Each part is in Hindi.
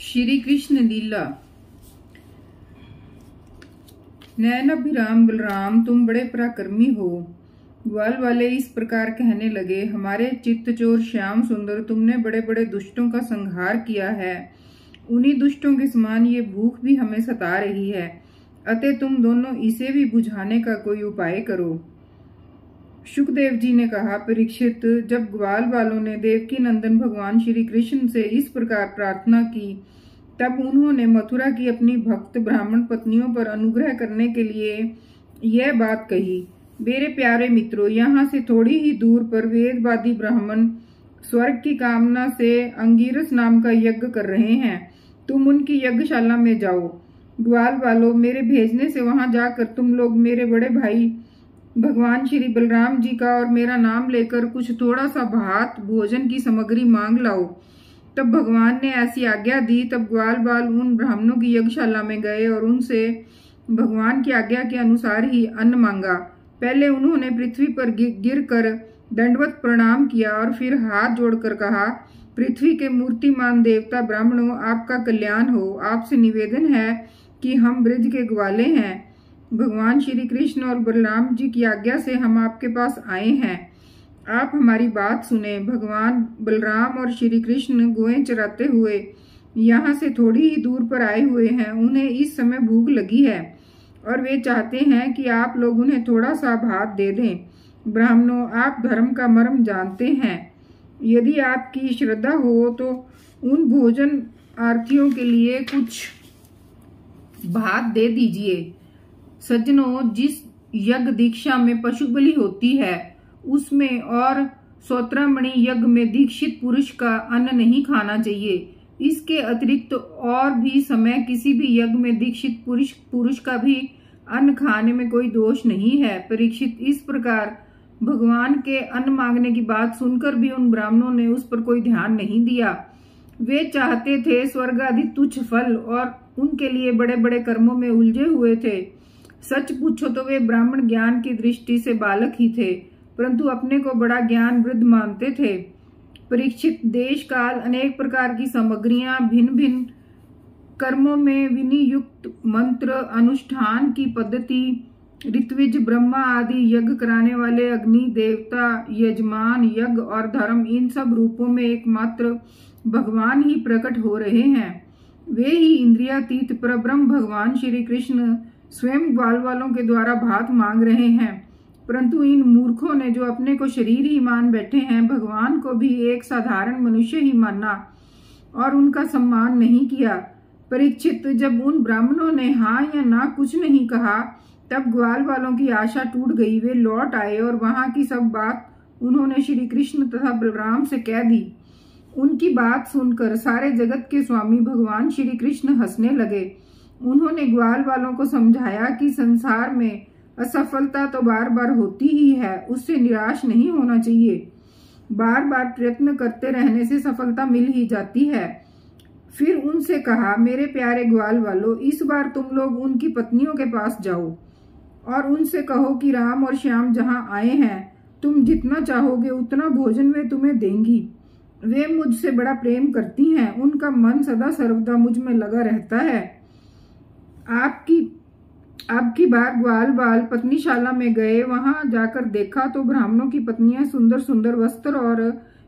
श्री कृष्ण लीला। नैन अभिराम बलराम, तुम बड़े पराक्रमी हो। ग्वाल वाले इस प्रकार कहने लगे, हमारे चित्तचोर श्याम सुंदर, तुमने बड़े बड़े दुष्टों का संहार किया है। उन्हीं दुष्टों के समान ये भूख भी हमें सता रही है, अतः तुम दोनों इसे भी बुझाने का कोई उपाय करो। शुकदेव जी ने कहा, परीक्षित, जब ग्वाल वालों ने देवकी नंदन भगवान श्री कृष्ण से इस प्रकार प्रार्थना की, तब उन्होंने मथुरा की अपनी भक्त ब्राह्मण पत्नियों पर अनुग्रह करने के लिए यह बात कही। मेरे प्यारे मित्रों, यहाँ से थोड़ी ही दूर पर वेदवादी ब्राह्मण स्वर्ग की कामना से अंगिरस नाम का यज्ञ कर रहे हैं। तुम उनकी यज्ञशाला में जाओ। ग्वाल वालों, मेरे भेजने से वहां जाकर तुम लोग मेरे बड़े भाई भगवान श्री बलराम जी का और मेरा नाम लेकर कुछ थोड़ा सा भात भोजन की सामग्री मांग लाओ। तब भगवान ने ऐसी आज्ञा दी। तब ग्वाल बाल उन ब्राह्मणों की यज्ञशाला में गए और उनसे भगवान की आज्ञा के अनुसार ही अन्न मांगा। पहले उन्होंने पृथ्वी पर गिर कर दंडवत प्रणाम किया और फिर हाथ जोड़कर कहा, पृथ्वी के मूर्तिमान देवता ब्राह्मणों, आपका कल्याण हो। आपसे निवेदन है कि हम ब्रज के ग्वाले हैं। भगवान श्री कृष्ण और बलराम जी की आज्ञा से हम आपके पास आए हैं। आप हमारी बात सुने। भगवान बलराम और श्री कृष्ण गोएं चराते हुए यहाँ से थोड़ी ही दूर पर आए हुए हैं। उन्हें इस समय भूख लगी है और वे चाहते हैं कि आप लोग उन्हें थोड़ा सा भात दे दें। ब्राह्मणों, आप धर्म का मर्म जानते हैं। यदि आपकी श्रद्धा हो तो उन भोजन आर्थियों के लिए कुछ भात दे दीजिए। सज्जनों, जिस यज्ञ दीक्षा में पशु बलि होती है उसमें और सोत्रामणि यज्ञ में दीक्षित पुरुष का अन्न नहीं खाना चाहिए। इसके अतिरिक्त और भी समय किसी भी यज्ञ में दीक्षित पुरुष का भी अन्न खाने में कोई दोष नहीं है। परीक्षित, इस प्रकार भगवान के अन्न मांगने की बात सुनकर भी उन ब्राह्मणों ने उस पर कोई ध्यान नहीं दिया। वे चाहते थे स्वर्ग आदि तुच्छ फल और उनके लिए बड़े बड़े कर्मों में उलझे हुए थे। सच पूछो तो वे ब्राह्मण ज्ञान की दृष्टि से बालक ही थे, परंतु अपने को बड़ा ज्ञान वृद्ध मानते थे। परीक्षित, देश काल अनेक प्रकार की सामग्रियां भिन्न भिन्न कर्मों में विनियुक्त मंत्र अनुष्ठान की पद्धति ऋत्विज ब्रह्मा आदि यज्ञ कराने वाले अग्नि देवता यजमान यज्ञ और धर्म, इन सब रूपों में एकमात्र भगवान ही प्रकट हो रहे हैं। वे ही इंद्रियातीत परब्रह्म भगवान श्री कृष्ण स्वयं ग्वाल वालों के द्वारा भात मांग रहे हैं। परंतु इन मूर्खों ने जो अपने को शरीर ही मान बैठे हैं, भगवान को भी एक साधारण मनुष्य ही माना और उनका सम्मान नहीं किया। परीक्षित, जब उन ब्राह्मणों ने हाँ या ना कुछ नहीं कहा, तब ग्वाल वालों की आशा टूट गई। वे लौट आए और वहां की सब बात उन्होंने श्री कृष्ण तथा बलराम से कह दी। उनकी बात सुनकर सारे जगत के स्वामी भगवान श्री कृष्ण हंसने लगे। उन्होंने ग्वाल वालों को समझाया कि संसार में असफलता तो बार बार होती ही है, उससे निराश नहीं होना चाहिए। बार बार प्रयत्न करते रहने से सफलता मिल ही जाती है। फिर उनसे कहा, मेरे प्यारे ग्वाल वालों, इस बार तुम लोग उनकी पत्नियों के पास जाओ और उनसे कहो कि राम और श्याम जहाँ आए हैं, तुम जितना चाहोगे उतना भोजन वे तुम्हें देंगी। वे मुझसे बड़ा प्रेम करती हैं, उनका मन सदा सर्वदा मुझ में लगा रहता है। आपकी बार ग्वाल बाल पत्नीशाला में गए। वहां जाकर देखा तो ब्राह्मणों की पत्नियां सुंदर सुंदर वस्त्र और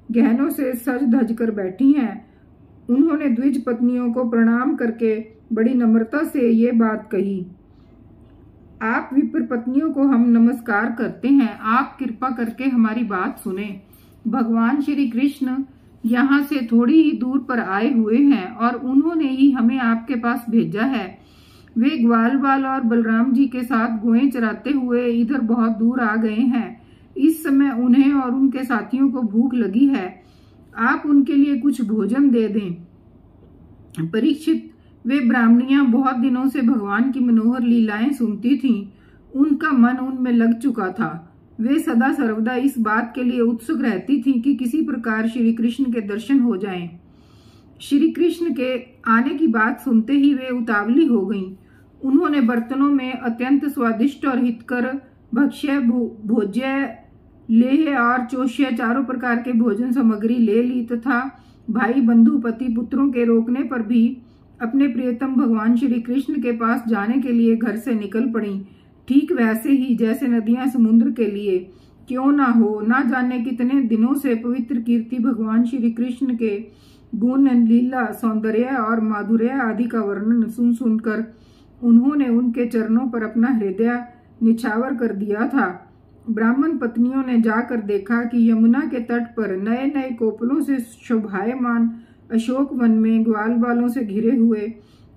गहनों से सज धज कर बैठी हैं। उन्होंने द्विज पत्नियों को प्रणाम करके बड़ी नम्रता से ये बात कही, आप विप्र पत्नियों को हम नमस्कार करते हैं, आप कृपा करके हमारी बात सुने। भगवान श्री कृष्ण यहाँ से थोड़ी ही दूर पर आए हुए हैं और उन्होंने ही हमें आपके पास भेजा है। वे ग्वाल बाल और बलराम जी के साथ गोएं चराते हुए इधर बहुत दूर आ गए हैं। इस समय उन्हें और उनके साथियों को भूख लगी है। आप उनके लिए कुछ भोजन दे दें। परीक्षित, वे ब्राह्मणियां बहुत दिनों से भगवान की मनोहर लीलाएं सुनती थीं। उनका मन उनमें लग चुका था। वे सदा सर्वदा इस बात के लिए उत्सुक रहती थीं कि किसी प्रकार श्री कृष्ण के दर्शन हो जाएं। श्री कृष्ण के आने की बात सुनते ही वे उतावली हो गईं। उन्होंने बर्तनों में अत्यंत स्वादिष्ट और हितकर भक्ष्य भोज्य लेह और चोष्य चारों प्रकार के भोजन सामग्री ले ली तथा भाई बंधु पति पुत्रों के रोकने पर भी अपने प्रियतम भगवान श्री कृष्ण के पास जाने के लिए घर से निकल पड़ी। ठीक वैसे ही जैसे नदियां समुद्र के लिए क्यों ना हो, ना जाने कितने दिनों से पवित्र कीर्ति भगवान श्री कृष्ण के गुण, लीला, सौंदर्य और माधुर्य आदि का वर्णन सुन सुनकर उन्होंने उनके चरणों पर अपना हृदय निछावर कर दिया था। ब्राह्मण पत्नियों ने जाकर देखा कि यमुना के तट पर नए नए कोपलों से शोभायमान अशोक वन में ग्वाल बालों से घिरे हुए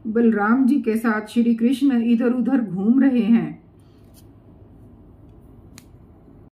बलराम जी के साथ श्री कृष्ण इधर उधर घूम रहे हैं।